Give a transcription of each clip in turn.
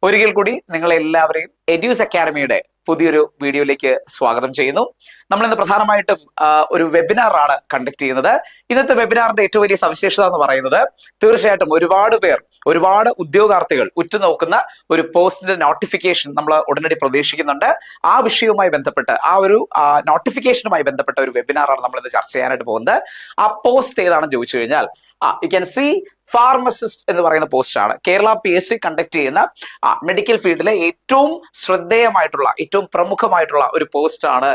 ഒരിക്കൽ കൂടി നിങ്ങളെ എല്ലാവരെയും എഡ്യൂസ് അക്കാഡമിയുടെ പുതിയൊരു വീഡിയോയിലേക്ക് സ്വാഗതം ചെയ്യുന്നു. നമ്മൾ ഇന്ന് പ്രധാനമായിട്ടും ഒരു വെബിനാർ ആണ് കണ്ടക്ട് ചെയ്യുന്നത്. ഇന്നത്തെ വെബിനാറിന്റെ ഏറ്റവും വലിയ സവിശേഷത എന്ന് പറയുന്നത് തീർച്ചയായിട്ടും ഒരുപാട് ഉദ്യോഗാർത്ഥികൾ ഉറ്റുനോക്കുന്ന ഒരു പോസ്റ്റിന്റെ നോട്ടിഫിക്കേഷൻ നമ്മൾ ഉടനടി പ്രതീക്ഷിക്കുന്നുണ്ട്. ആ വിഷയവുമായി ബന്ധപ്പെട്ട് ആ ഒരു നോട്ടിഫിക്കേഷനുമായി ബന്ധപ്പെട്ട ഒരു വെബിനാറാണ് നമ്മൾ ഇന്ന് ചർച്ച ചെയ്യാനായിട്ട് പോകുന്നത്. ആ പോസ്റ്റ് ഏതാണെന്ന് ചോദിച്ചു കഴിഞ്ഞാൽ യു ക്യാൻ സീ ഫാർമസിസ്റ്റ് എന്ന് പറയുന്ന പോസ്റ്റാണ്. കേരള PSC കണ്ടക്ട് ചെയ്യുന്ന മെഡിക്കൽ ഫീൽഡിലെ ഏറ്റവും ശ്രദ്ധേയമായിട്ടുള്ള ഏറ്റവും പ്രമുഖമായിട്ടുള്ള ഒരു പോസ്റ്റാണ്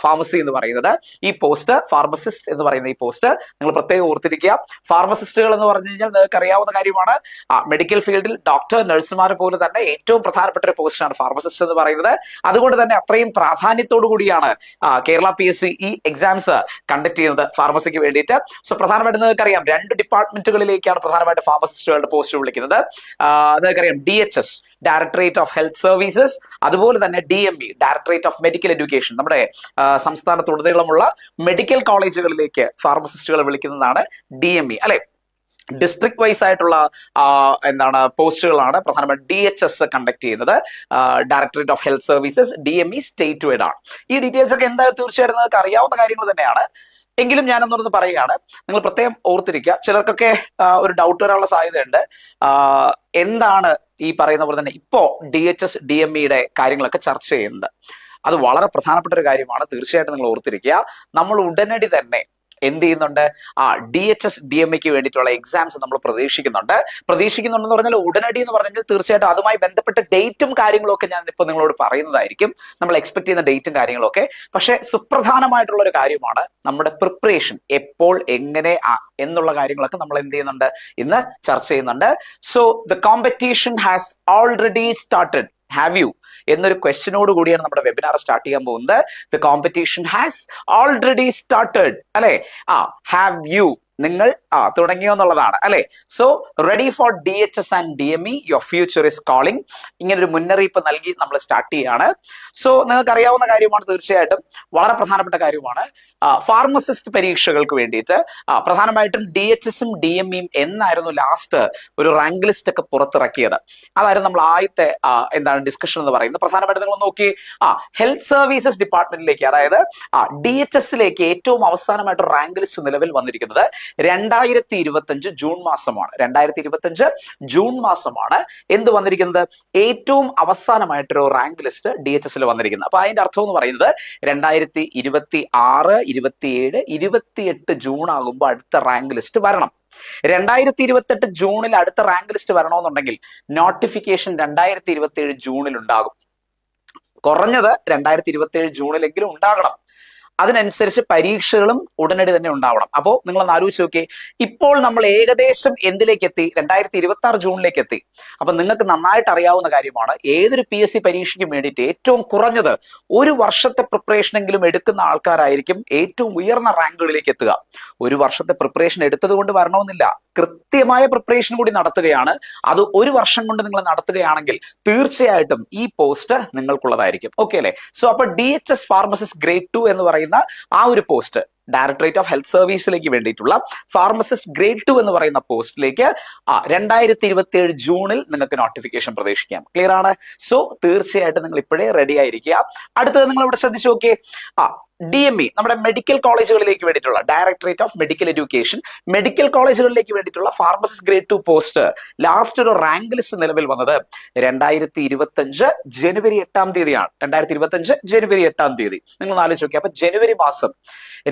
ഫാർമസി എന്ന് പറയുന്നത്. ഈ പോസ്റ്റ് ഫാർമസിസ്റ്റ് എന്ന് പറയുന്ന ഈ പോസ്റ്റ് നിങ്ങൾ പ്രത്യേകം ഓർത്തിരിക്കുക. ഫാർമസിസ്റ്റുകൾ എന്ന് പറഞ്ഞു കഴിഞ്ഞാൽ നിങ്ങൾക്ക് അറിയാവുന്ന കാര്യമാണ്. മെഡിക്കൽ ഫീൽഡിൽ ഡോക്ടർ, നഴ്സുമാർ പോലെ തന്നെ ഏറ്റവും പ്രധാനപ്പെട്ട ഒരു പോസ്റ്റാണ് ഫാർമസിസ്റ്റ് എന്ന് പറയുന്നത്. അതുകൊണ്ട് തന്നെ അത്രയും പ്രാധാന്യത്തോടു കൂടിയാണ് കേരള PSC ഈ എക്സാംസ് കണ്ടക്ട് ചെയ്യുന്നത് ഫാർമസിക്ക് വേണ്ടിയിട്ട്. സോ പ്രധാനമായിട്ട് നിങ്ങൾക്കറിയാം, രണ്ട് ഡിപ്പാർട്ട്മെന്റുകളിലേക്കാണ് പ്രധാനമായിട്ട് ഫാർമസിസ്റ്റുകളുടെ പോസ്റ്റ് വിളിക്കുന്നത്. നിങ്ങൾക്കറിയാം DHS, directorate of health services, അതുപോലെ തന്നെ DME, directorate of medical education. നമ്മുടെ സംസ്ഥാനത്തുടനീളമുള്ള മെഡിക്കൽ കോളേജുകളിലേക്ക് ഫാർമസിസ്റ്റുകളെ വിളിക്കുന്നതാണ് DME, അല്ലെ? ഡിസ്ട്രിക്ട് വൈസ് ആയിട്ടുള്ള പോസ്റ്റുകളാണ് പ്രധാനമായും DHS കണ്ടക്ട് ചെയ്യുന്നത്. Directorate of health services, DME state wide ആണ്. ഈ ഡീറ്റെയിൽസ് ഒക്കെ എന്തായാലും തീർച്ചയായിട്ടും നിങ്ങൾക്ക് അറിയാവുന്ന കാര്യങ്ങൾ തന്നെയാണ്. എങ്കിലും ഞാനൊന്ന് പറയുകയാണ്, നിങ്ങൾ പ്രത്യേകം ഓർത്തിരിക്കുക. ചിലർക്കൊക്കെ ഒരു ഡൗട്ട് വരാനുള്ള സാധ്യതയുണ്ട്. എന്താണ് ഈ പറയുന്ന പോലെ തന്നെ ഇപ്പോ DHS DMEയുടെ കാര്യങ്ങളൊക്കെ ചർച്ച ചെയ്യുന്നത്? അത് വളരെ പ്രധാനപ്പെട്ട ഒരു കാര്യമാണ്. തീർച്ചയായിട്ടും നിങ്ങൾ ഓർത്തിരിക്കുക. നമ്മൾ ഉടനടി തന്നെ എന്ത് ചെയ്യുന്നുണ്ട്? DHS DMEക്ക് വേണ്ടിയിട്ടുള്ള എക്സാംസ് നമ്മൾ പ്രതീക്ഷിക്കുന്നുണ്ടെന്ന് പറഞ്ഞാൽ ഉടനടി എന്ന് പറഞ്ഞാൽ തീർച്ചയായിട്ടും അതുമായി ബന്ധപ്പെട്ട ഡേറ്റും കാര്യങ്ങളും ഒക്കെ ഞാൻ ഇപ്പോൾ നിങ്ങളോട് പറയുന്നതായിരിക്കും. നമ്മൾ എക്സ്പെക്ട് ചെയ്യുന്ന ഡേറ്റും കാര്യങ്ങളും ഒക്കെ. പക്ഷെ സുപ്രധാനമായിട്ടുള്ള ഒരു കാര്യമാണ് നമ്മുടെ പ്രിപ്പറേഷൻ. എപ്പോൾ, എങ്ങനെ എന്നുള്ള കാര്യങ്ങളൊക്കെ നമ്മൾ എന്ത് ചെയ്യുന്നുണ്ട്? ഇന്ന് ചർച്ച ചെയ്യുന്നുണ്ട്. So the competition has already started. Have you എന്നൊരു ക്വസ്റ്റ്യനോട് കൂടിയാണ് നമ്മുടെ വെബിനാർ സ്റ്റാർട്ട് ചെയ്യാൻ പോകുന്നത്. The competition has already started, അല്ലെ? ഹാവ് യു, നിങ്ങൾ തുടങ്ങിയോ എന്നുള്ളതാണ്, അല്ലെ? So ready for DHS and DME, your future is calling. ഇങ്ങനൊരു മുന്നറിയിപ്പ് നൽകി നമ്മൾ സ്റ്റാർട്ട് ചെയ്യാണ്. സോ നിങ്ങൾക്ക് അറിയാവുന്ന കാര്യമാണ്, തീർച്ചയായിട്ടും വളരെ പ്രധാനപ്പെട്ട കാര്യമാണ്. ഫാർമസിസ്റ്റ് പരീക്ഷകൾക്ക് വേണ്ടിയിട്ട് പ്രധാനമായിട്ടും DHSഉം DMEയും എന്നായിരുന്നു ലാസ്റ്റ് ഒരു റാങ്ക് ലിസ്റ്റ് ഒക്കെ പുറത്തിറക്കിയത്. അതായിരുന്നു നമ്മൾ ആദ്യത്തെ ഡിസ്കഷൻ എന്ന് പറയുന്നത്. പ്രധാനമായിട്ടും നിങ്ങൾ നോക്കി, ഹെൽത്ത് സർവീസസ് ഡിപ്പാർട്ട്മെന്റിലേക്ക്, അതായത് DHSലേക്ക് ഏറ്റവും അവസാനമായിട്ട് റാങ്ക് ലിസ്റ്റ് നിലവിൽ വന്നിരിക്കുന്നത് 2025 ജൂൺ മാസമാണ്. 2025 ജൂൺ മാസമാണ് എന്ത് വന്നിരിക്കുന്നത്? ഏറ്റവും അവസാനമായിട്ടൊരു റാങ്ക് ലിസ്റ്റ് DHSൽ വന്നിരിക്കുന്നത്. അപ്പൊ അതിന്റെ അർത്ഥം എന്ന് പറയുന്നത് 2026, 27, 28 ജൂൺ ആകുമ്പോൾ അടുത്ത റാങ്ക് ലിസ്റ്റ് വരണം. 2028 ജൂണിൽ അടുത്ത റാങ്ക് ലിസ്റ്റ് വരണമെന്നുണ്ടെങ്കിൽ നോട്ടിഫിക്കേഷൻ 2027 ജൂണിൽ ഉണ്ടാകും. കുറഞ്ഞത് 2027 ജൂണിലെങ്കിലും ഉണ്ടാകണം. അതിനനുസരിച്ച് പരീക്ഷകളും ഉടനടി തന്നെ ഉണ്ടാവണം. അപ്പോൾ നിങ്ങളൊന്ന് ആലോചിച്ച് നോക്കിയേ, ഇപ്പോൾ നമ്മൾ ഏകദേശം എന്തിലേക്ക് എത്തി? 2026 ജൂണിലേക്ക് എത്തി. അപ്പൊ നിങ്ങൾക്ക് നന്നായിട്ട് അറിയാവുന്ന കാര്യമാണ്, ഏതൊരു PSC പരീക്ഷയ്ക്കും വേണ്ടിയിട്ട് ഏറ്റവും കുറഞ്ഞത് ഒരു വർഷത്തെ പ്രിപ്പറേഷൻ എങ്കിലും എടുക്കുന്ന ആൾക്കാരായിരിക്കും ഏറ്റവും ഉയർന്ന റാങ്കുകളിലേക്ക് എത്തുക. ഒരു വർഷത്തെ പ്രിപ്പറേഷൻ എടുത്തത് കൊണ്ട് വരണമെന്നില്ല, കൃത്യമായ പ്രിപ്പറേഷൻ കൂടി നടത്തുകയാണ്. അത് ഒരു വർഷം കൊണ്ട് നിങ്ങൾ നടത്തുകയാണെങ്കിൽ തീർച്ചയായിട്ടും ഈ പോസ്റ്റ് നിങ്ങൾക്കുള്ളതായിരിക്കും. ഓക്കെ അല്ലെ? സോ അപ്പൊ DHS ഫാർമസിസ്റ്റ് ഗ്രേഡ് 2 എന്ന് പറയുന്ന ആ ഒരു പോസ്റ്റ്, ഡയറക്ടറേറ്റ് ഓഫ് ഹെൽത്ത് സർവീസിലേക്ക് വേണ്ടിയിട്ടുള്ള ഫാർമസിസ്റ്റ് ഗ്രേഡ് 2 എന്ന് പറയുന്ന പോസ്റ്റിലേക്ക് 2027 ജൂണിൽ നിങ്ങൾക്ക് നോട്ടിഫിക്കേഷൻ പ്രതീക്ഷിക്കാം. ക്ലിയർ ആണ്? സോ തീർച്ചയായിട്ടും നിങ്ങൾ ഇപ്പോഴേ റെഡി ആയിരിക്കുക. അടുത്തത് നിങ്ങൾ ഇവിടെ ശ്രദ്ധിച്ചു നോക്കിയേ, DME, നമ്മുടെ മെഡിക്കൽ കോളേജുകളിലേക്ക് വേണ്ടിയിട്ടുള്ള directorate of medical education, medical കോളേജുകളിലേക്ക് വേണ്ടിയിട്ടുള്ള ഫാർമസിസ്റ്റ് ഗ്രേഡ് 2 പോസ്റ്റ് ലാസ്റ്റ് ഒരു റാങ്ക് ലിസ്റ്റ് നിലവിൽ വന്നത് 2025 ജനുവരി 8 തീയതിയാണ്. 2025 ജനുവരി 8 തീയതി. നിങ്ങൾ ആലോചിച്ച് നോക്കി. അപ്പൊ ജനുവരി മാസം,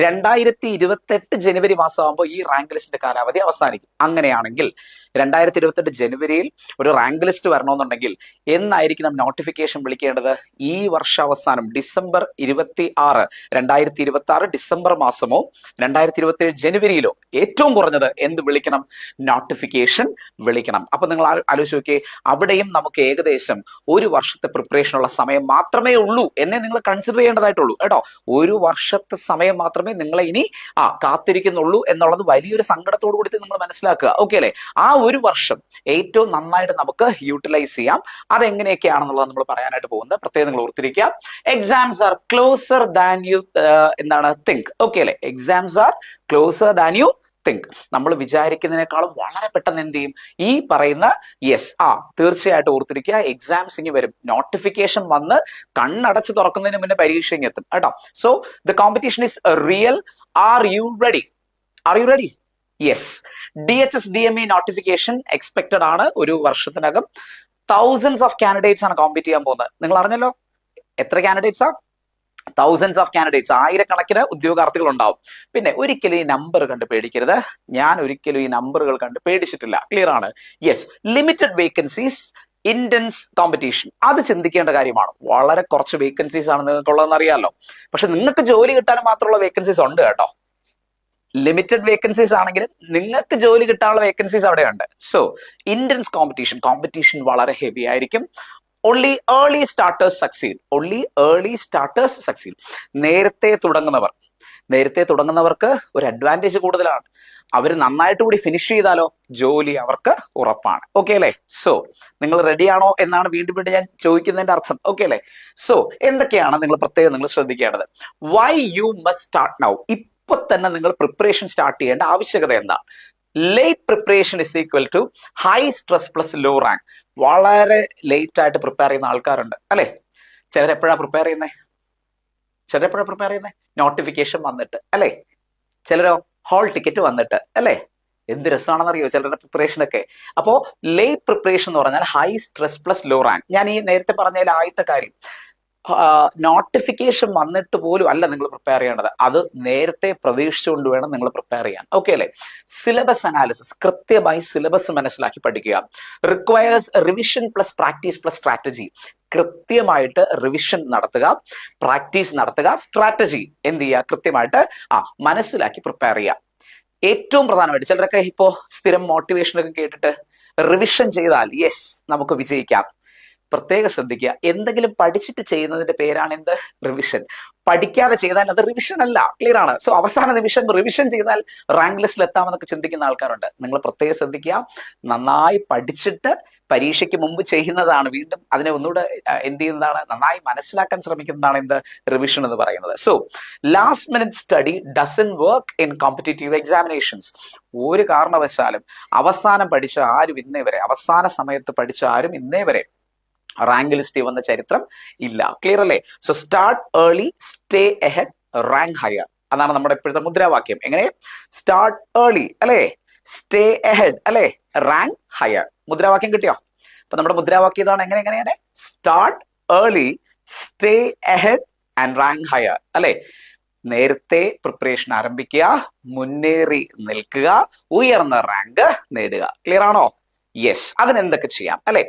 2028 ജനുവരി മാസം ആകുമ്പോൾ ഈ റാങ്ക് ലിസ്റ്റിന്റെ കാലാവധി അവസാനിക്കും. അങ്ങനെയാണെങ്കിൽ 2028 ജനുവരിയിൽ ഒരു റാങ്ക് ലിസ്റ്റ് വരണമെന്നുണ്ടെങ്കിൽ എന്നായിരിക്കണം നോട്ടിഫിക്കേഷൻ വിളിക്കേണ്ടത്? ഈ വർഷാവസാനം ഡിസംബർ 26, 2026 ഡിസംബർ മാസമോ 2027 ജനുവരിയിലോ ഏറ്റവും കുറഞ്ഞത് എന്ത് വിളിക്കണം? നോട്ടിഫിക്കേഷൻ വിളിക്കണം. അപ്പൊ നിങ്ങൾ ആലോചിച്ച് നോക്കിയേ, അവിടെയും നമുക്ക് ഏകദേശം ഒരു വർഷത്തെ പ്രിപ്പറേഷനുള്ള സമയം മാത്രമേ ഉള്ളൂ എന്നേ നിങ്ങൾ കൺസിഡർ ചെയ്യേണ്ടതായിട്ടുള്ളൂ കേട്ടോ. ഒരു വർഷത്തെ സമയം മാത്രമേ നിങ്ങളെ ഇനി കാത്തിരിക്കുന്നുള്ളൂ എന്നുള്ളത് വലിയൊരു സങ്കടത്തോടു കൂടി നിങ്ങൾ മനസ്സിലാക്കുക. ഓക്കെ അല്ലെ? ആ ഒരു വർഷം ഏറ്റവും നന്നായിട്ട് നമുക്ക് യൂട്ടിലൈസ് ചെയ്യാം. അതെങ്ങനെയൊക്കെയാണെന്നുള്ളത് നമ്മൾ പറയാനായിട്ട് പോകുന്നത്. പ്രത്യേകം നിങ്ങൾ ഓർത്തിരിക്കുക, exams are closer than you think. Okay അല്ലെ? Exams are closer than you think. നമ്മൾ വിചാരിക്കുന്നതിനേക്കാളും വളരെ പെട്ടെന്ന് എന്ത് ചെയ്യും ഈ പറയുന്ന തീർച്ചയായിട്ടും ഓർത്തിരിക്കുക, എക്സാംസ് ഇനി വരും, നോട്ടിഫിക്കേഷൻ വന്ന് കണ്ണടച്ച് തുറക്കുന്നതിന് മുന്നേ പരീക്ഷ ഇങ്ങ് എത്തും കേട്ടോ. So the competition is real. Are you ready? Are you ready? Yes. DHS DME notification expected ആണ് ഒരു വർഷത്തിനകം. തൗസൻഡ്സ് ഓഫ് കാൻഡിഡേറ്റ്സ് ആണ് കോമ്പീറ്റ് ചെയ്യാൻ പോകുന്നത്. നിങ്ങൾ അറിഞ്ഞല്ലോ എത്ര കാൻഡിഡേറ്റ്സാ? തൗസൻഡ്സ് ഓഫ് കാൻഡിഡേറ്റ്സ്, ആയിരക്കണക്കിന് ഉദ്യോഗാർത്ഥികൾ ഉണ്ടാവും. പിന്നെ ഒരിക്കലും ഈ നമ്പർ കണ്ട് പേടിക്കരുത്. ഞാൻ ഒരിക്കലും ഈ നമ്പറുകൾ കണ്ട് പേടിച്ചിട്ടില്ല. ക്ലിയർ ആണ്? Yes. Limited vacancies, intense competition, അത് ചിന്തിക്കേണ്ട കാര്യമാണ്. വളരെ കുറച്ച് വേക്കൻസീസ് ആണ് നിങ്ങൾക്കുള്ളതെന്ന് അറിയാമല്ലോ. പക്ഷെ നിങ്ങൾക്ക് ജോലി കിട്ടാൻ മാത്രമുള്ള വേക്കൻസീസ് ഉണ്ട് കേട്ടോ. ലിമിറ്റഡ് വേക്കൻസീസ് ആണെങ്കിലും നിങ്ങൾക്ക് ജോലി കിട്ടാനുള്ള വേക്കൻസീസ് അവിടെയുണ്ട്. സോ ഇന്റൻസ് കോമ്പറ്റീഷൻ വളരെ ഹെവി ആയിരിക്കും. only early starters succeed. only early starters succeed. നേരത്തെ തുടങ്ങുന്നവർക്ക് ഒരു അഡ്വാൻറ്റേജ് കൂടുതലാണ്. അവർ നന്നായിട്ട് കൂടി ഫിനിഷ് ചെയ്താലോ ജോലി അവർക്ക് ഉറപ്പാണ്. ഓക്കെ അല്ലേ? സോ നിങ്ങൾ റെഡിയാണോ എന്നാണ് വീണ്ടും ഞാൻ ചോദിക്കുന്നതിന്റെ അർത്ഥം. ഓക്കെ അല്ലേ? സോ എന്തൊക്കെയാണ് നിങ്ങൾ പ്രത്യേകം നിങ്ങൾ ശ്രദ്ധിക്കേണ്ടത്? Why you must start now. ഇപ്പൊ തന്നെ നിങ്ങൾ പ്രിപ്പറേഷൻ സ്റ്റാർട്ട് ചെയ്യേണ്ട ആവശ്യകത എന്താണ്? Late preparation is equal to high stress plus low rank. വളരെ ലേറ്റ് ആയിട്ട് പ്രിപ്പയർ ചെയ്യുന്ന ആൾക്കാരുണ്ട് അല്ലെ? ചിലരെപ്പോഴാണ് പ്രിപ്പയർ ചെയ്യുന്നത്? നോട്ടിഫിക്കേഷൻ വന്നിട്ട് അല്ലെ? ചിലരോ ഹോൾ ടിക്കറ്റ് വന്നിട്ട് അല്ലെ? എന്ത് രസമാണെന്നറിയോ ചിലരുടെ പ്രിപ്പറേഷൻ ഒക്കെ. അപ്പോ ലേറ്റ് പ്രിപ്പറേഷൻ എന്ന് പറഞ്ഞാൽ high stress plus low rank. ഞാൻ ഈ നേരത്തെ പറഞ്ഞതിൽ ആദ്യത്തെ കാര്യം, നോട്ടിഫിക്കേഷൻ വന്നിട്ട് പോലും അല്ല നിങ്ങൾ പ്രിപ്പയർ ചെയ്യേണ്ടത്, അത് നേരത്തെ പ്രതീക്ഷിച്ചുകൊണ്ട് വേണം നിങ്ങൾ പ്രിപ്പയർ ചെയ്യാൻ. ഓക്കെ അല്ലേ? സിലബസ് അനാലിസിസ്, കൃത്യമായി സിലബസ് മനസ്സിലാക്കി പഠിക്കുക. Requires revision plus practice plus strategy. കൃത്യമായിട്ട് റിവിഷൻ നടത്തുക, പ്രാക്ടീസ് നടത്തുക, സ്ട്രാറ്റജി എന്ത് ചെയ്യുക, കൃത്യമായിട്ട് മനസ്സിലാക്കി പ്രിപ്പയർ ചെയ്യുക. ഏറ്റവും പ്രധാനമായിട്ട് ചിലരൊക്കെ ഇപ്പോ സ്ഥിരം മോട്ടിവേഷനൊക്കെ കേട്ടിട്ട് റിവിഷൻ ചെയ്താൽ യെസ് നമുക്ക് വിജയിക്കാം. പ്രത്യേകം ശ്രദ്ധിക്കുക, എന്തെങ്കിലും പഠിച്ചിട്ട് ചെയ്യുന്നതിന്റെ പേരാണ് എന്ത്? റിവിഷൻ. പഠിക്കാതെ ചെയ്താൽ അത് റിവിഷൻ അല്ല. ക്ലിയർ ആണ്? സോ അവസാന നിമിഷം റിവിഷൻ ചെയ്താൽ റാങ്ക് ലിസ്റ്റിൽ എത്താമെന്നൊക്കെ ചിന്തിക്കുന്ന ആൾക്കാരുണ്ട്. നിങ്ങൾ പ്രത്യേകം ശ്രദ്ധിക്കുക, നന്നായി പഠിച്ചിട്ട് പരീക്ഷയ്ക്ക് മുമ്പ് ചെയ്യുന്നതാണ്, വീണ്ടും അതിനെ ഒന്നുകൂടെ എന്ത് ചെയ്യുന്നതാണ്, നന്നായി മനസ്സിലാക്കാൻ ശ്രമിക്കുന്നതാണ് എന്ത്? റിവിഷൻ എന്ന് പറയുന്നത്. So last minute study dozen work in competitive examinations. ഒരു കാരണവശാലും അവസാനം പഠിച്ച ആരും ഇന്നേ വരെ, അവസാന സമയത്ത് പഠിച്ച ആരും ഇന്നേ വരെ റാങ്ക് ലിസ്റ്റ് വന്ന ചരിത്രം ഇല്ല. ക്ലിയർ അല്ലേ? So start early, stay ahead, rank higher. അതാണ് നമ്മുടെ ഇപ്പോഴത്തെ മുദ്രാവാക്യം. എങ്ങനെ? സ്റ്റാർട്ട് ഏർലി അല്ലെ? സ്റ്റേ എഹെഡ് അല്ലെ? Rank higher. മുദ്രാവാക്യം കിട്ടിയോ? അപ്പൊ നമ്മുടെ മുദ്രാവാക്യം ഇതാണ്. എങ്ങനെ? Start early, stay ahead and rank higher അല്ലെ? നേരത്തെ പ്രിപ്പറേഷൻ ആരംഭിക്കുക, മുന്നേറി നിൽക്കുക, ഉയർന്ന റാങ്ക് നേടുക. ക്ലിയർ ആണോ? യെസ്. അതിനെന്തൊക്കെ ചെയ്യാം അല്ലെ?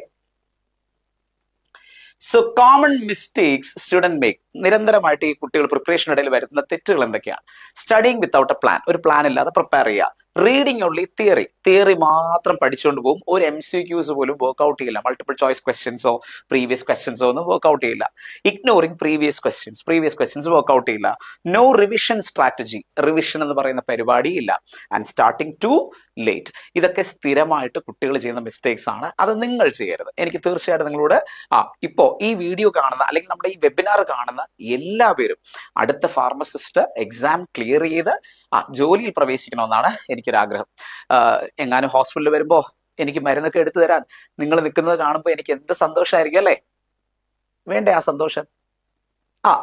So common mistakes student make. നിരന്തരമായിട്ട് ഈ കുട്ടികൾ പ്രിപ്പറേഷൻ ഇടയിൽ വരുന്ന തെറ്റുകൾ എന്തൊക്കെയാണ്? Studying without a plan. ഒരു പ്ലാൻ ഇല്ലാതെ പ്രിപ്പയർ ചെയ്യുക. റീഡിങ് ഓൺലി തിയറി മാത്രം പഠിച്ചുകൊണ്ട് പോകും. ഒരു MCQs പോലും വർക്ക്ഔട്ട് ചെയ്യില്ല. മൾട്ടിപ്പിൾ ചോയ്സ് ക്വസ്റ്റ്യൻസോ പ്രീവിയസ് ക്വസ്റ്റ്യൻസോ ഒന്നും വർക്ക്ഔട്ട് ചെയ്യില്ല. ഇഗ്നോറിംഗ് പ്രീവിയസ് ക്വസ്റ്റ്യൻസ് വർക്ക്ഔട്ട് ചെയ്യില്ല. No revision strategy. റിവിഷൻ എന്ന് പറയുന്ന പരിപാടി ഇല്ല. And starting too late. ഇതൊക്കെ സ്ഥിരമായിട്ട് കുട്ടികൾ ചെയ്യുന്ന മിസ്റ്റേക്സ് ആണ്. അത് നിങ്ങൾ ചെയ്യരുത്. എനിക്ക് തീർച്ചയായിട്ടും നിങ്ങളോട് ഇപ്പോ ഈ വീഡിയോ കാണുന്ന അല്ലെങ്കിൽ നമ്മുടെ ഈ വെബിനാർ കാണുന്ന എല്ലാവരും അടുത്ത ഫാർമസിസ്റ്റ് എക്സാം ക്ലിയർ ചെയ്ത് ജോലിയിൽ പ്രവേശിക്കണമെന്നാണ് എനിക്കൊരാഗ്രഹം. എങ്ങാനും ഹോസ്പിറ്റലിൽ വരുമ്പോ എനിക്ക് മരുന്നൊക്കെ എടുത്തു തരാൻ നിങ്ങൾ നിൽക്കുന്നത് കാണുമ്പോൾ എനിക്ക് എന്ത് സന്തോഷമായിരിക്കും അല്ലേ? വേണ്ടേ ആ സന്തോഷം?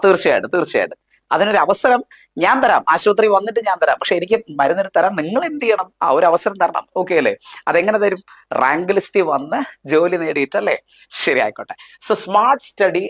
തീർച്ചയായിട്ടും അതിനൊരു അവസരം ഞാൻ തരാം. ആശുപത്രി വന്നിട്ട് ഞാൻ തരാം. പക്ഷെ എനിക്ക് മരുന്നെടുത്ത് തരാൻ നിങ്ങൾ എന്ത് ചെയ്യണം? ഒരു അവസരം തരണം. ഓക്കെ അല്ലേ? അതെങ്ങനെ തരും? റാങ്ക് ലിസ്റ്റിൽ വന്ന് ജോലി നേടിയിട്ടല്ലേ? ശരി, ആയിക്കോട്ടെ. സോ സ്മാർട്ട് സ്റ്റഡി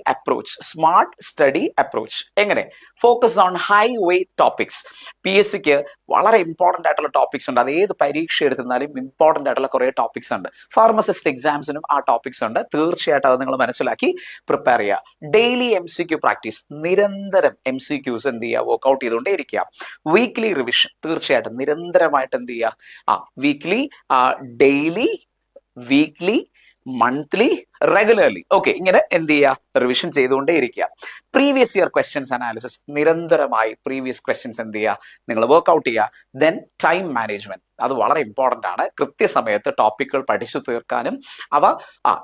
അപ്രോച്ച് എങ്ങനെ? Focus on high weight topics. PSCക്ക് വളരെ ഇമ്പോർട്ടന്റ് ആയിട്ടുള്ള ടോപ്പിക്സ് ഉണ്ട്. അത് ഏത് പരീക്ഷ എടുത്തിരുന്നാലും ഇമ്പോർട്ടന്റ് ആയിട്ടുള്ള കുറെ ടോപ്പിക്സ് ഉണ്ട്. ഫാർമസിസ്റ്റ് എക്സാംസിനും ആ ടോപ്പിക്സ് ഉണ്ട്. തീർച്ചയായിട്ടും അത് നിങ്ങൾ മനസ്സിലാക്കി പ്രിപ്പയർ ചെയ്യുക. Daily MCQ practice. നിരന്തരം MCQs എന്ത് ചെയ്യുക? വർക്ക്ഔട്ട് ചെയ്തുകൊണ്ടേ ഇരിക്കുക. Weekly revision. തീർച്ചയായിട്ടും നിരന്തരമായിട്ട് എന്ത് ചെയ്യുക? Weekly, daily, weekly, monthly regularly. Okay, ഇങ്ങനെ എന്ത് ചെയ്യുക, റിവിഷൻ ചെയ്തുകൊണ്ടേ ഇരിക്കുക. പ്രീവിയസ് ഇയർ ക്വസ്റ്റ്യൻസ് അനാലിസിസ്, നിരന്തരമായി പ്രീവിയസ് ക്വസ്റ്റ്യൻസ് എന്ത് ചെയ്യുക, നിങ്ങൾ വർക്ക്ഔട്ട് ചെയ്യുക. ദെൻ ടൈം മാനേജ്മെന്റ്, അത് വളരെ ഇമ്പോർട്ടന്റ് ആണ്. കൃത്യസമയത്ത് ടോപ്പിക്കുകൾ പഠിച്ചു തീർക്കാനും അവ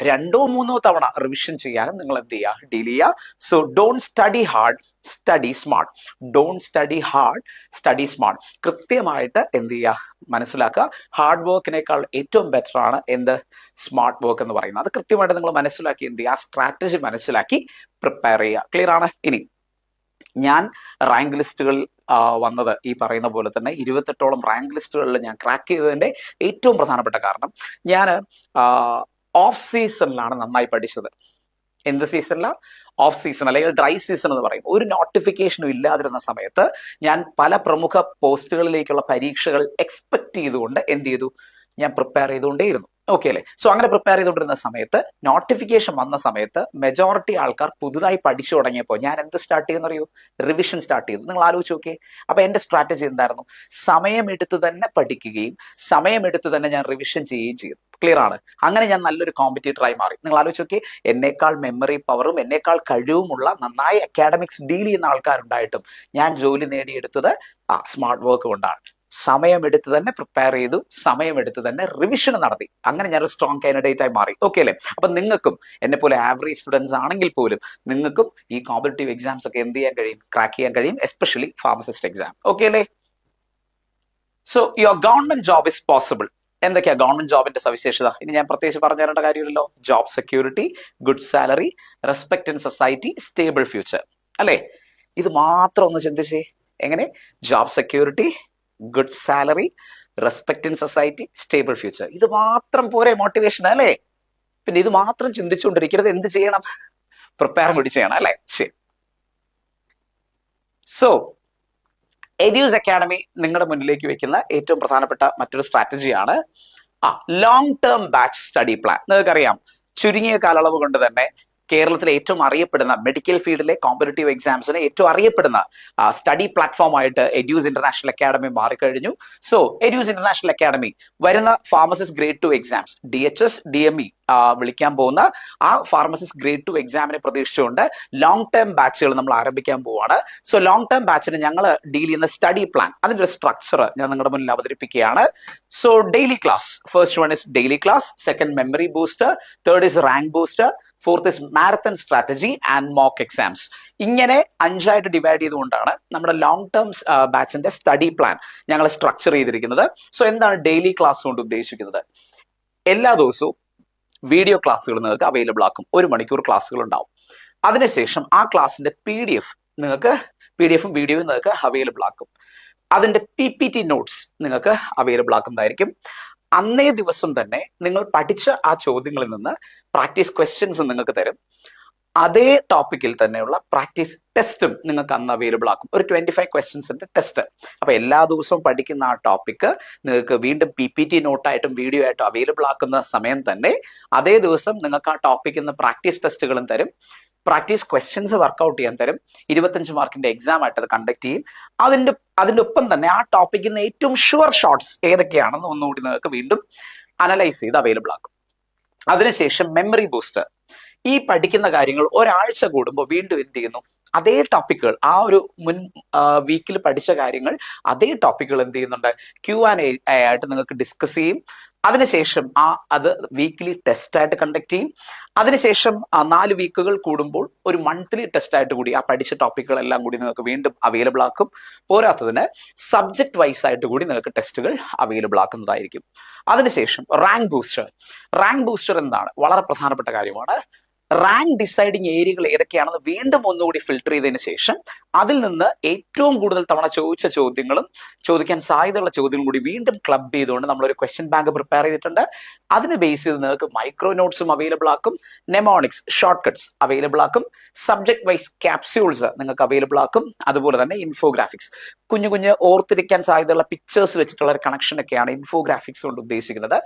2 or 3 തവണ റിവിഷൻ ചെയ്യാനും നിങ്ങൾ എന്ത് ചെയ്യുക, ഡീൽ ചെയ്യുക. So don't study hard, study smart. Don't study hard, study smart. കൃത്യമായിട്ട് എന്ത് ചെയ്യുക, മനസ്സിലാക്കുക. ഹാർഡ് വർക്കിനേക്കാൾ ഏറ്റവും ബെറ്റർ ആണ് എന്ത്, സ്മാർട്ട് വർക്ക് എന്ന് പറയുന്നത്. അത് കൃത്യമായിട്ട് നിങ്ങൾ മനസ്സിലാക്കി എന്ത് ചെയ്യുക, ആ സ്ട്രാറ്റജി മനസ്സിലാക്കി പ്രിപ്പയർ ചെയ്യുക. ക്ലിയർ ആണ്? ഇനി ഞാൻ റാങ്ക് ലിസ്റ്റുകൾ വന്നത് ഈ പറയുന്ന പോലെ തന്നെ 28ഓളം റാങ്ക് ലിസ്റ്റുകളിൽ ഞാൻ ക്രാക്ക് ചെയ്തതിന്റെ ഏറ്റവും പ്രധാനപ്പെട്ട കാരണം, ഞാൻ ഓഫ് സീസണിലാണ് നന്നായി പഠിച്ചത്. എന്ത് സീസണിലാണ്? ഓഫ് സീസൺ അല്ലെങ്കിൽ ഡ്രൈ സീസൺ എന്ന് പറയും. ഒരു നോട്ടിഫിക്കേഷനും ഇല്ലാതിരുന്ന സമയത്ത് ഞാൻ പല പ്രമുഖ പോസ്റ്റുകളിലേക്കുള്ള പരീക്ഷകൾ എക്സ്പെക്ട് ചെയ്തുകൊണ്ട് എന്ത് ചെയ്തു, ഞാൻ പ്രിപ്പയർ ചെയ്തുകൊണ്ടേയിരുന്നു. ഓക്കെ അല്ലേ? സോ അങ്ങനെ പ്രിപ്പയർ ചെയ്തുകൊണ്ടിരുന്ന സമയത്ത് നോട്ടിഫിക്കേഷൻ വന്ന സമയത്ത് മെജോറിറ്റി ആൾക്കാർ പുതുതായി പഠിച്ചു തുടങ്ങിയപ്പോൾ ഞാൻ എന്ത് സ്റ്റാർട്ട് ചെയ്യുന്നറിയോ, റിവിഷൻ സ്റ്റാർട്ട് ചെയ്തു. നിങ്ങൾ ആലോചിച്ച് നോക്കിയേ. അപ്പൊ എന്റെ സ്ട്രാറ്റജി എന്തായിരുന്നു? സമയമെടുത്ത് തന്നെ പഠിക്കുകയും സമയമെടുത്ത് തന്നെ ഞാൻ റിവിഷൻ ചെയ്യുകയും ചെയ്തു. ക്ലിയർ ആണ്? അങ്ങനെ ഞാൻ നല്ലൊരു കോമ്പറ്റീറ്ററായി മാറി. നിങ്ങൾ ആലോചിച്ച് നോക്കിയേ, എന്നേക്കാൾ മെമ്മറി പവറും എന്നേക്കാൾ കഴിവുമുള്ള നന്നായി അക്കാഡമിക്സ് ഡീൽ ചെയ്യുന്ന ആൾക്കാരുണ്ടായിട്ടും ഞാൻ ജോലി നേടിയെടുത്തത് സ്മാർട്ട് വർക്ക് കൊണ്ടാണ്. സമയമെടുത്ത് തന്നെ പ്രിപ്പയർ ചെയ്തു, സമയമെടുത്ത് തന്നെ റിവിഷൻ നടത്തി. അങ്ങനെ ഞാനൊരു സ്ട്രോങ് കാൻഡിഡേറ്റ് ആയി മാറി. ഓക്കെ അല്ലേ? അപ്പൊ നിങ്ങൾക്കും എന്നെ പോലെ ആവറേജ് സ്റ്റുഡൻസ് ആണെങ്കിൽ പോലും നിങ്ങൾക്കും ഈ കോമ്പറ്റീവ് എക്സാംസ് ഒക്കെ എന്ത് ചെയ്യാൻ കഴിയും, ക്രാക്ക് ചെയ്യാൻ കഴിയും. Especially pharmacist exam. ഓക്കെ അല്ലേ? So your government job is possible. എന്തൊക്കെയാ ഗവൺമെന്റ് ജോബിന്റെ സവിശേഷത? ഇനി ഞാൻ പ്രത്യേകിച്ച് പറഞ്ഞു തരേണ്ട കാര്യമില്ലല്ലോ. Job security, good salary, respect in society, stable future. അല്ലേ? ഇത് മാത്രം ഒന്ന് ചിന്തിച്ചേ. എങ്ങനെ? Job security, good salary, respect in society, stable future. ഇത് മാത്രം പോരെ മോട്ടിവേഷൻ അല്ലേ? പിന്നെ ഇത് മാത്രം ചിന്തിച്ചുകൊണ്ടിരിക്കരുത്. എന്ത് ചെയ്യണം? പ്രിപ്പയർ കൂടി ചെയ്യണം അല്ലേ? ശരി. സോ എഡ്യൂസ് അക്കാഡമി നിങ്ങളുടെ മുന്നിലേക്ക് വെക്കുന്ന ഏറ്റവും പ്രധാനപ്പെട്ട മറ്റൊരു സ്ട്രാറ്റജിയാണ് long term batch study plan. നിങ്ങൾക്കറിയാം, ചുരുങ്ങിയ കാലയളവ് കൊണ്ട് തന്നെ കേരളത്തിലെ ഏറ്റവും അറിയപ്പെടുന്ന മെഡിക്കൽ ഫീൽഡിലെ കോമ്പറ്റീവ് എക്സാംസിന് ഏറ്റവും അറിയപ്പെടുന്ന സ്റ്റഡി പ്ലാറ്റ്ഫോം ആയിട്ട് എഡ്യൂസ് ഇന്റർനാഷണൽ അക്കാഡമി മാറിക്കഴിഞ്ഞു. സോ എഡ്യൂസ് ഇന്റർനാഷണൽ അക്കാഡമി വരുന്ന pharmacist grade 2 exams, DHS, DME വിളിക്കാൻ പോകുന്ന ആ ഫാർമസിസ്റ്റ് ഗ്രേഡ് 2 എക്സാമിനെ പ്രതീക്ഷിച്ചുകൊണ്ട് ലോങ് ടേം ബാച്ചുകൾ നമ്മൾ ആരംഭിക്കാൻ പോവാണ്. സോ ലോങ് ടേം ബാച്ചിന് ഞങ്ങൾ ഡീൽ ചെയ്യുന്ന സ്റ്റഡി പ്ലാൻ, അതിന്റെ ഒരു സ്ട്രക്ചർ ഞാൻ നിങ്ങളുടെ മുന്നിൽ അവതരിപ്പിക്കുകയാണ്. So daily class, first one is daily class, second memory booster, third is rank booster, fourth is marathon strategy and mock exams. ഇങ്ങനെ 5 ആയിട്ട് ഡിവൈഡ് ചെയ്തുകൊണ്ടാണ് നമ്മുടെ ലോങ് ടേം ബാച്ചിന്റെ സ്റ്റഡി പ്ലാൻ ഞങ്ങൾ സ്ട്രക്ചർ ചെയ്തിരിക്കുന്നത്. സോ എന്താണ് ഡെയിലി ക്ലാസ് കൊണ്ട് ഉദ്ദേശിക്കുന്നത്? എല്ലാ ദിവസവും വീഡിയോ ക്ലാസ്സുകൾ നിങ്ങൾക്ക് അവൈലബിൾ ആക്കും. 1 മണിക്കൂർ ക്ലാസ്സുകൾ ഉണ്ടാവും. അതിനുശേഷം ആ ക്ലാസ്സിന്റെ PDF നിങ്ങൾക്ക്, PDF-ഉം വീഡിയോയും നിങ്ങൾക്ക് അവൈലബിൾ ആക്കും. അതിന്റെ PPT നോട്ട്സ് നിങ്ങൾക്ക് അവൈലബിൾ ആക്കുന്നതായിരിക്കും. അന്നേ ദിവസം തന്നെ നിങ്ങൾ പഠിച്ച ആ ചോദ്യങ്ങളിൽ നിന്ന് പ്രാക്ടീസ് ക്വസ്റ്റ്യൻസ് നിങ്ങൾക്ക് തരും. അതേ ടോപ്പിക്കിൽ തന്നെയുള്ള പ്രാക്ടീസ് ടെസ്റ്റും നിങ്ങൾക്ക് അന്ന് അവൈലബിൾ ആക്കും. ഒരു 25 ക്വസ്റ്റ്യൻസിന്റെ ടെസ്റ്റ്. അപ്പൊ എല്ലാ ദിവസവും പഠിക്കുന്ന ആ ടോപ്പിക്ക് നിങ്ങൾക്ക് വീണ്ടും PPT നോട്ടായിട്ടും വീഡിയോ ആയിട്ടും അവൈലബിൾ ആക്കുന്ന സമയം തന്നെ അതേ ദിവസം നിങ്ങൾക്ക് ആ ടോപ്പിക്കിൽ നിന്ന് പ്രാക്ടീസ് ടെസ്റ്റുകളും തരും, പ്രാക്ടീസ് ക്വസ്റ്റ്യൻസ് വർക്ക്ഔട്ട് ചെയ്യാൻ തരും. 25 മാർക്കിന്റെ എക്സാം ആയിട്ട് അത് കണ്ടക്ട് ചെയ്യും. അതിന്റെ ഒപ്പം തന്നെ ആ ടോപ്പിക്കിൽ നിന്ന് ഏറ്റവും ഷുവർ ഷോർട്ട്സ് ഏതൊക്കെയാണെന്ന് ഒന്നുകൂടി നിങ്ങൾക്ക് വീണ്ടും അനലൈസ് ചെയ്ത് അവൈലബിൾ ആക്കും. അതിനുശേഷം മെമ്മറി ബൂസ്റ്റർ. ഈ പഠിക്കുന്ന കാര്യങ്ങൾ ഒരാഴ്ച കൂടുമ്പോൾ വീണ്ടും എന്ത് ചെയ്യുന്നു, അതേ ടോപ്പിക്കുകൾ, ആ ഒരു മുൻ വീക്കിൽ പഠിച്ച കാര്യങ്ങൾ അതേ ടോപ്പിക്കുകൾ എന്ത് ചെയ്യുന്നുണ്ട്, Q&A ആയിട്ട് നിങ്ങൾക്ക് ഡിസ്കസ് ചെയ്യും. അതിനുശേഷം അത് വീക്ക്ലി ടെസ്റ്റ് ആയിട്ട് കണ്ടക്ട് ചെയ്യും. അതിനുശേഷം 4 വീക്കുകൾ കൂടുമ്പോൾ ഒരു മന്ത്ലി ടെസ്റ്റ് ആയിട്ട് കൂടി ആ പഠിച്ച ടോപ്പിക്കുകളെല്ലാം കൂടി നിങ്ങൾക്ക് വീണ്ടും അവൈലബിൾ ആക്കും. പോരാത്തതിന് സബ്ജക്ട് വൈസ് ആയിട്ട് കൂടി നിങ്ങൾക്ക് ടെസ്റ്റുകൾ അവൈലബിൾ ആക്കുന്നതായിരിക്കും. അതിനുശേഷം റാങ്ക് ബൂസ്റ്റർ. റാങ്ക് ബൂസ്റ്റർ എന്താണ്? വളരെ പ്രധാനപ്പെട്ട കാര്യമാണ്. റാങ്ക് ഡിസൈഡിങ് ഏരിയകൾ ഏതൊക്കെയാണെന്ന് വീണ്ടും ഒന്നുകൂടി ഫിൽട്ടർ ചെയ്തതിനു ശേഷം അതിൽ നിന്ന് ഏറ്റവും കൂടുതൽ തവണ ചോദിച്ച ചോദ്യങ്ങളും ചോദിക്കാൻ സാധ്യതയുള്ള ചോദ്യങ്ങളും കൂടി വീണ്ടും ക്ലബ് ചെയ്തുകൊണ്ട് നമ്മളൊരു ക്വസ്റ്റ്യൻ ബാങ്ക് പ്രിപ്പയർ ചെയ്തിട്ടുണ്ട്. അതിന് ബേസ് ചെയ്ത് നിങ്ങൾക്ക് മൈക്രോ നോട്ട്സും അവൈലബിൾ ആക്കും, നെമോണിക്സ് ഷോർട്ട് കട്ട്സ് അവൈലബിൾ ആക്കും, സബ്ജക്ട് വൈസ് ക്യാപ്സ്യൂൾസ് നിങ്ങൾക്ക് അവൈലബിൾ ആക്കും. അതുപോലെ തന്നെ ഇൻഫോഗ്രാഫിക്സ്, കുഞ്ഞു കുഞ്ഞ് ഓർത്തിരിക്കാൻ സാധ്യതയുള്ള പിക്ചേഴ്സ് വെച്ചിട്ടുള്ള ഒരു കണക്ഷൻ ഒക്കെയാണ് ഇൻഫോഗ്രാഫിക്സ് കൊണ്ട് ഉദ്ദേശിക്കുന്നത്.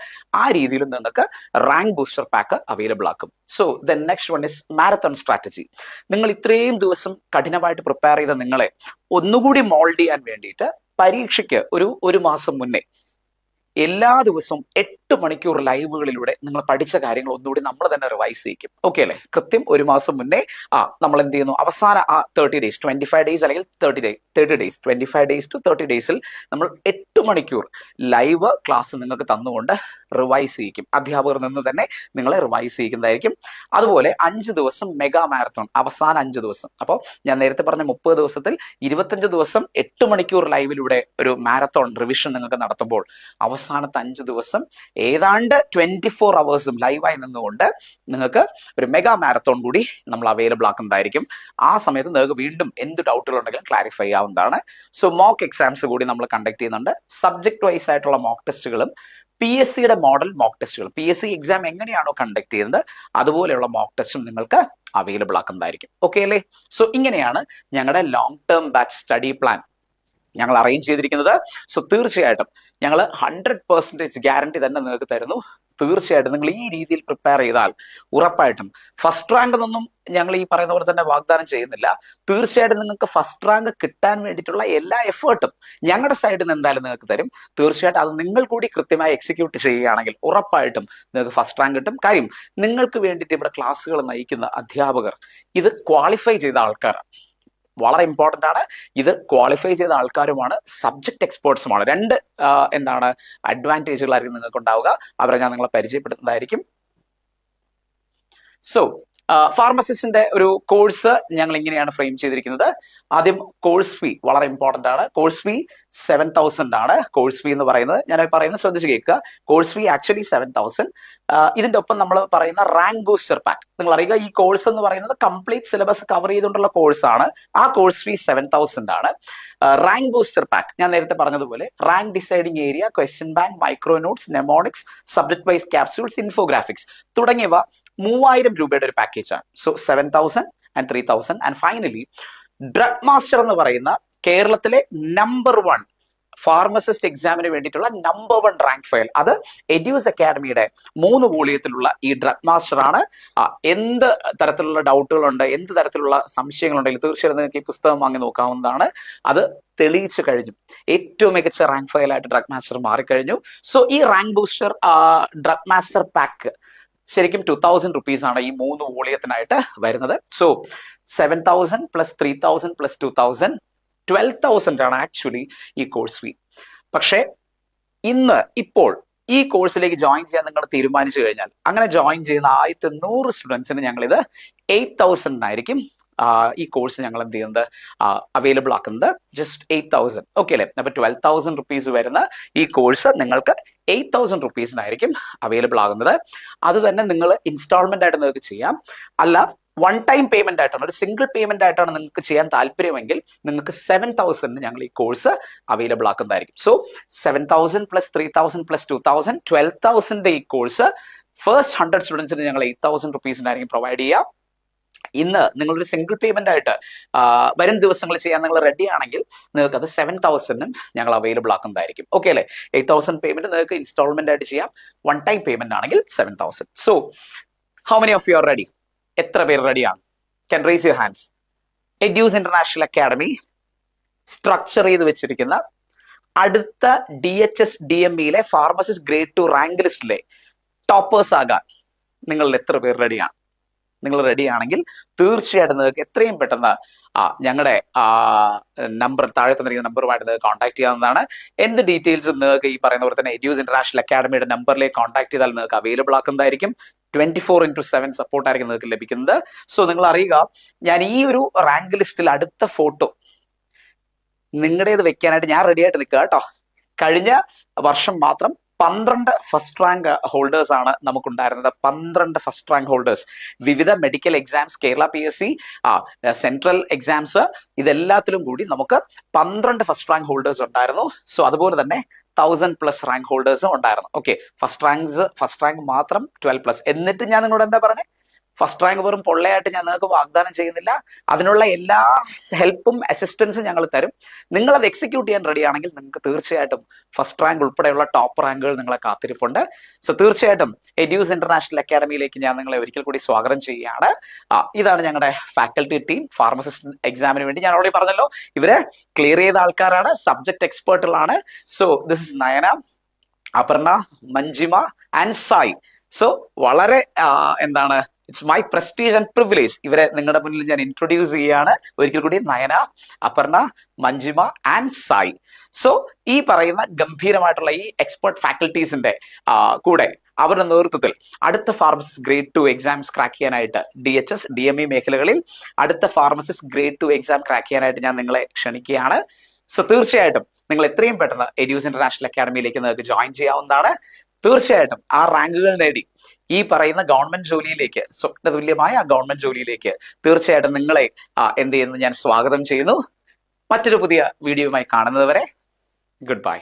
ആ രീതിയിലും നിങ്ങൾക്ക് റാങ്ക് ബൂസ്റ്റർ പാക്ക് അവൈലബിൾ ആക്കും. So then next one is marathon strategy. നിങ്ങൾ ഇത്രയും ദിവസം കഠിനമായിട്ട് പ്രിപ്പയർ ചെയ്ത നിങ്ങളെ ഒന്നുകൂടി മോൾഡ് ചെയ്യാൻ വേണ്ടിയിട്ട് പരീക്ഷയ്ക്ക് ഒരു മാസം മുന്നേ എല്ലാ ദിവസവും 8 മണിക്കൂർ ലൈവുകളിലൂടെ നിങ്ങൾ പഠിച്ച കാര്യങ്ങൾ ഒന്നുകൂടി നമ്മൾ തന്നെ റിവൈസ് ചെയ്യിക്കും. ഓക്കെ അല്ലേ? കൃത്യം 1 മാസം മുന്നേ നമ്മൾ എന്ത് ചെയ്യുന്നു, അവസാന 30 ഡേയ്സ് 25 ഡേയ്സ് അല്ലെങ്കിൽ 30 ഡേയ്സ് 25 ഡേയ്സ് ടു 30 ഡേയ്സിൽ നമ്മൾ 8 മണിക്കൂർ ലൈവ് ക്ലാസ് നിങ്ങൾക്ക് തന്നുകൊണ്ട് റിവൈസ് ചെയ്യിക്കും. അധ്യാപകർ നിന്ന് തന്നെ നിങ്ങളെ റിവൈസ് ചെയ്യിക്കുന്നതായിരിക്കും. അതുപോലെ 5 ദിവസം മെഗാ മാരത്തോൺ, അവസാന 5 ദിവസം. അപ്പോൾ ഞാൻ നേരത്തെ പറഞ്ഞ 30 ദിവസത്തിൽ 25 ദിവസം 8 മണിക്കൂർ ലൈവിലൂടെ ഒരു മാരത്തോൺ റിവിഷൻ നിങ്ങൾക്ക് നടത്തുമ്പോൾ അവസാനത്തെ 5 ദിവസം ഏതാണ്ട് 24 അവേഴ്സും ലൈവായി നിന്നുകൊണ്ട് നിങ്ങൾക്ക് ഒരു മെഗാ മാരത്തോൺ കൂടി നമ്മൾ അവൈലബിൾ ആക്കുന്നതായിരിക്കും. ആ സമയത്ത് നിങ്ങൾക്ക് വീണ്ടും എന്ത് ഡൗട്ടുകൾ ഉണ്ടെങ്കിലും ക്ലാരിഫൈ ചെയ്യാവുന്നതാണ്. സോ മോക്ക് എക്സാംസ് കൂടി നമ്മൾ കണ്ടക്ട് ചെയ്യുന്നുണ്ട്. സബ്ജക്ട് വൈസ് ആയിട്ടുള്ള മോക്ക് ടെസ്റ്റുകളും PSCയുടെ മോഡൽ മോക്ക് ടെസ്റ്റുകളും, PSC എക്സാം എങ്ങനെയാണോ കണ്ടക്ട് ചെയ്യുന്നത് അതുപോലെയുള്ള മോക്ക് ടെസ്റ്റും നിങ്ങൾക്ക് അവൈലബിൾ ആക്കുന്നതായിരിക്കും. ഓക്കെ അല്ലേ? സോ ഇങ്ങനെയാണ് ഞങ്ങളുടെ long term batch study plan ഞങ്ങൾ അറേഞ്ച് ചെയ്തിരിക്കുന്നത്. സോ തീർച്ചയായിട്ടും ഞങ്ങൾ 100% ഗ്യാരണ്ടി തന്നെ നിങ്ങൾക്ക് തരുന്നു. തീർച്ചയായിട്ടും നിങ്ങൾ ഈ രീതിയിൽ പ്രിപ്പയർ ചെയ്താൽ ഉറപ്പായിട്ടും ഫസ്റ്റ് റാങ്ക് എന്നൊന്നും ഞങ്ങൾ ഈ പറയുന്ന പോലെ തന്നെ വാഗ്ദാനം ചെയ്യുന്നില്ല. തീർച്ചയായിട്ടും നിങ്ങൾക്ക് ഫസ്റ്റ് റാങ്ക് കിട്ടാൻ വേണ്ടിയിട്ടുള്ള എല്ലാ എഫേർട്ടും ഞങ്ങളുടെ സൈഡിൽ നിന്ന് എന്തായാലും നിങ്ങൾക്ക് തരും. തീർച്ചയായിട്ടും അത് നിങ്ങൾ കൂടി കൃത്യമായി എക്സിക്യൂട്ട് ചെയ്യുകയാണെങ്കിൽ ഉറപ്പായിട്ടും നിങ്ങൾക്ക് ഫസ്റ്റ് റാങ്ക് കിട്ടും. കാര്യം നിങ്ങൾക്ക് വേണ്ടിയിട്ട് ഇവിടെ ക്ലാസ്സുകൾ നയിക്കുന്ന അധ്യാപകർ ഇത് ക്വാളിഫൈ ചെയ്ത ആൾക്കാരാണ്. വളരെ ഇമ്പോർട്ടന്റ് ആണ്. ഇത് ക്വാളിഫൈ ചെയ്ത ആൾക്കാരുമാണ്, സബ്ജക്ട് എക്സ്പേർട്സുമാണ്. രണ്ട് അഡ്വാൻറ്റേജുകളായിരിക്കും നിങ്ങൾക്ക് ഉണ്ടാവുക. അവരെ ഞാൻ നിങ്ങളെ പരിചയപ്പെടുത്തുന്നതായിരിക്കും. സോ ഫാർമസിസ്റ്റിന്റെ ഒരു കോഴ്സ് ഞങ്ങൾ ഇങ്ങനെയാണ് ഫ്രെയിം ചെയ്തിരിക്കുന്നത്. ആദ്യം കോഴ്സ് ഫീ വളരെ ഇമ്പോർട്ടന്റ് ആണ്. കോഴ്സ് ഫീ 7,000 ആണ്. കോഴ്സ് ഫീ എന്ന് പറയുന്നത് ഞാൻ പറയുന്നത് ശ്രദ്ധിച്ച് കേൾക്കുക. Course fee actually 7,000. ഇതിന്റെ ഒപ്പം നമ്മൾ പറയുന്ന റാങ്ക് ബൂസ്റ്റർ പാക്ക്, നിങ്ങൾ അറിയുക ഈ കോഴ്സ് എന്ന് പറയുന്നത് കംപ്ലീറ്റ് സിലബസ് കവർ ചെയ്തുകൊണ്ടുള്ള കോഴ്സാണ്. ആ കോഴ്സ് ഫീ 7,000 ആണ്. റാങ്ക് ബൂസ്റ്റർ പാക്ക് ഞാൻ നേരത്തെ പറഞ്ഞതുപോലെ rank deciding area, question bank, micro notes, mnemonics, subject wise capsules, infographics തുടങ്ങിയവ 3,000 രൂപയുടെ ഒരു പാക്കേജാണ്. So 7,000 and 3,000. And finally drug master എന്ന് പറയുന്ന കേരളത്തിലെ നമ്പർ 1 ഫാർമസിസ്റ്റ് എക്സാമിന് വേണ്ടിയിട്ടുള്ള നമ്പർ 1 റാങ്ക് ഫയൽ, അത് എഡ്യൂസ് അക്കാഡമിയുടെ 3 വോളിയത്തിലുള്ള ഈ ഡ്രഗ് മാസ്റ്റർ ആണ്. എന്ത് തരത്തിലുള്ള ഡൗട്ടുകളുണ്ട്, എന്ത് തരത്തിലുള്ള സംശയങ്ങളുണ്ടെങ്കിലും തീർച്ചയായും നിങ്ങൾക്ക് ഈ പുസ്തകം വാങ്ങി നോക്കാവുന്നതാണ്. അത് തെളിയിച്ചു കഴിഞ്ഞു. ഏറ്റവും മികച്ച റാങ്ക് ഫയലായിട്ട് ഡ്രഗ് മാസ്റ്റർ മാറിക്കഴിഞ്ഞു. സോ ഈ rank booster drug master pack ശരിക്കും 2,000 റുപ്പീസ് ആണ് ഈ 3 വോളിയത്തിനായിട്ട് വരുന്നത്. സോ 7,000 + 3,000 + 2,000 12,000 ആണ് ആക്ച്വലി ഈ കോഴ്സ് ഫീ. പക്ഷേ ഇപ്പോൾ ഈ കോഴ്സിലേക്ക് ജോയിൻ ചെയ്യാൻ നിങ്ങൾ തീരുമാനിച്ചു കഴിഞ്ഞാൽ, അങ്ങനെ ജോയിൻ ചെയ്യുന്ന ആദ്യത്തെ 100 സ്റ്റുഡൻസിന് ഞങ്ങളിത് 8,000 ആയിരിക്കും ഈ കോഴ്സ് ഞങ്ങൾ എന്ത് ചെയ്യുന്നത് അവൈലബിൾ ആക്കുന്നത്. ജസ്റ്റ് 8,000. ഓക്കെ അല്ലേ? അപ്പൊ 12,000 റുപ്പീസ് വരുന്ന ഈ കോഴ്സ് നിങ്ങൾക്ക് 8,000 റുപ്പീസിനായിരിക്കും അവൈലബിൾ ആകുന്നത്. അത് തന്നെ നിങ്ങൾ ഇൻസ്റ്റാൾമെന്റ് ആയിട്ട് നിങ്ങൾക്ക് ചെയ്യാം. അല്ല, 1 ടൈം പേയ്മെന്റ് ആയിട്ടാണ്, ഒരു സിംഗിൾ പേയ്മെന്റ് ആയിട്ടാണ് നിങ്ങൾക്ക് ചെയ്യാൻ താല്പര്യമെങ്കിൽ നിങ്ങൾക്ക് 7,000 ഞങ്ങൾ ഈ കോഴ്സ് അവൈലബിൾ ആക്കുന്നതായിരിക്കും. സോ 7,000 + 3,000 + 2,000 12,000 ഈ കോഴ്സ് ഫസ്റ്റ് 100 സ്റ്റുഡൻസിന് ഞങ്ങൾ 8,000 റുപ്പീസിനായിരിക്കും പ്രൊവൈഡ് ചെയ്യാം. ഇന്ന് നിങ്ങളൊരു സിംഗിൾ പേയ്മെന്റ് ആയിട്ട് വരും ദിവസങ്ങളിൽ ചെയ്യാൻ നിങ്ങൾ റെഡി ആണെങ്കിൽ നിങ്ങൾക്ക് അത് 7,000 ഞങ്ങൾ അവൈലബിൾ ആക്കുന്നതായിരിക്കും. ഓക്കെ അല്ലേ? 8,000 പേയ്മെന്റ് നിങ്ങൾക്ക് ഇൻസ്റ്റാൾമെന്റ് ആയിട്ട് ചെയ്യാം. 1 ടൈം പേയ്മെന്റ് ആണെങ്കിൽ 7,000. So how many of you are ready? എത്ര പേര് റെഡിയാണ്? Can raise your hands. Edus International Academy structure ചെയ്ത് വെച്ചിരിക്കുന്ന അടുത്ത DHS DMEയിലെ ഫാർമസിസ്റ്റ് ഗ്രേഡ് 2 റാങ്ക് ലിസ്റ്റിലെ ടോപ്പേഴ്സ് ആകാൻ നിങ്ങൾ എത്ര പേർ റെഡിയാണ്? നിങ്ങൾ റെഡി ആണെങ്കിൽ തീർച്ചയായിട്ടും നിങ്ങൾക്ക് എത്രയും പെട്ടെന്ന് ഞങ്ങളുടെ നമ്പർ, താഴെ തന്നിരിക്കുന്ന നമ്പറുമായിട്ട് നിങ്ങൾക്ക് കോൺടാക്ട് ചെയ്യാവുന്നതാണ്. എന്ത് ഡീറ്റെയിൽസും നിങ്ങൾക്ക് ഈ പറയുന്ന പോലെ തന്നെ എഡ്യൂസ് ഇന്റർനാഷണൽ അക്കാഡമിയുടെ നമ്പറിലേക്ക് കോൺടാക്ട് ചെയ്താൽ നിങ്ങൾക്ക് അവൈലബിൾ ആക്കുന്നതായിരിക്കും. 24/7 സപ്പോർട്ടായിരിക്കും നിങ്ങൾക്ക് ലഭിക്കുന്നത്. സോ നിങ്ങൾ അറിയുക, ഞാൻ ഈ ഒരു റാങ്ക് ലിസ്റ്റിൽ അടുത്ത ഫോട്ടോ നിങ്ങളുടേത് വെക്കാനായിട്ട് ഞാൻ റെഡി ആയിട്ട് നിൽക്കുക കേട്ടോ. കഴിഞ്ഞ വർഷം മാത്രം 12 ഫസ്റ്റ് റാങ്ക് ഹോൾഡേഴ്സ് ആണ് നമുക്കുണ്ടായിരുന്നത്. 12 ഫസ്റ്റ് റാങ്ക് ഹോൾഡേഴ്സ്. വിവിധ medical exams, Kerala PSC, central exams, ഇതെല്ലാത്തിലും കൂടി നമുക്ക് 12 ഫസ്റ്റ് റാങ്ക് ഹോൾഡേഴ്സ് ഉണ്ടായിരുന്നു. സോ അതുപോലെ തന്നെ 1,000+ റാങ്ക് ഹോൾഡേഴ്സും ഉണ്ടായിരുന്നു. ഓക്കെ, ഫസ്റ്റ് റാങ്ക് മാത്രം 12+. എന്നിട്ട് ഞാൻ നിങ്ങളോട് എന്താ പറഞ്ഞത്? ഫസ്റ്റ് റാങ്ക് വെറും പൊള്ളയായിട്ട് ഞാൻ നിങ്ങൾക്ക് വാഗ്ദാനം ചെയ്യുന്നില്ല. അതിനുള്ള എല്ലാ ഹെൽപ്പും അസിസ്റ്റൻസും ഞങ്ങൾ തരും. നിങ്ങൾ അത് എക്സിക്യൂട്ട് ചെയ്യാൻ റെഡി ആണെങ്കിൽ നിങ്ങൾക്ക് തീർച്ചയായിട്ടും ഫസ്റ്റ് റാങ്ക് ഉൾപ്പെടെയുള്ള ടോപ്പ് റാങ്കുകൾ നിങ്ങളെ കാത്തിരിപ്പുണ്ട്. സോ തീർച്ചയായിട്ടും എഡ്യൂസ് ഇന്റർനാഷണൽ അക്കാഡമിയിലേക്ക് ഞാൻ നിങ്ങളെ ഒരിക്കൽ കൂടി സ്വാഗതം ചെയ്യുകയാണ്. ഇതാണ് ഞങ്ങളുടെ ഫാക്കൽറ്റി ടീം. ഫാർമസിസ്റ്റ് എക്സാമിന് വേണ്ടി ഞാൻ ഓൾറെഡി പറഞ്ഞല്ലോ, ഇവര് ക്ലിയർ ചെയ്ത ആൾക്കാരാണ്, സബ്ജക്ട് എക്സ്പേർട്ടുകളാണ്. So this is Nayana. Aparna, Manjima and Sai. So വളരെ എന്താണ്, it's my prestige and privilege ഇവരെ നിങ്ങളുടെ മുന്നിൽ ഞാൻ ഇൻട്രൊഡ്യൂസ് ചെയ്യാണ്. ഒരിക്കൽ കൂടി നയന, അപർണ, മഞ്ജിമ ആൻഡ് സായി. സോ ഈ പറയുന്ന ഗംഭീരമായിട്ടുള്ള ഈ എക്സ്പെർട്ട് ഫാക്കൽറ്റീസിന്റെ കൂടെ അവരുടെ നേതൃത്വത്തിൽ അടുത്ത ഫാർമസിസ്റ്റ് ഗ്രേഡ് 2 എക്സാംസ് ക്രാക്ക് ചെയ്യാനായിട്ട് DHS DME മേഖലകളിൽ അടുത്ത ഫാർമസിസ്റ്റ് ഗ്രേഡ് 2 എക്സാം ക്രാക്ക് ചെയ്യാനായിട്ട് ഞാൻ നിങ്ങളെ ക്ഷണിക്കുകയാണ്. സോ തീർച്ചയായിട്ടും നിങ്ങൾ എത്രയും പെട്ടെന്ന് എഡ്യൂസ് ഇന്റർനാഷണൽ അക്കാഡമിയിലേക്ക് നിങ്ങൾക്ക് ജോയിൻ ചെയ്യാവുന്നതാണ്. തീർച്ചയായിട്ടും ആ റാങ്കുകൾ നേടി ഈ പറയുന്ന ഗവൺമെന്റ് ജോലിയിലേക്ക്, സ്വപ്നതുല്യമായ ആ ഗവൺമെന്റ് ജോലിയിലേക്ക് തീർച്ചയായിട്ടും നിങ്ങളെ എന്ത് ചെയ്യുന്നു ഞാൻ സ്വാഗതം ചെയ്യുന്നു. മറ്റൊരു പുതിയ വീഡിയോയുമായി കാണുന്നതുവരെ ഗുഡ് ബൈ.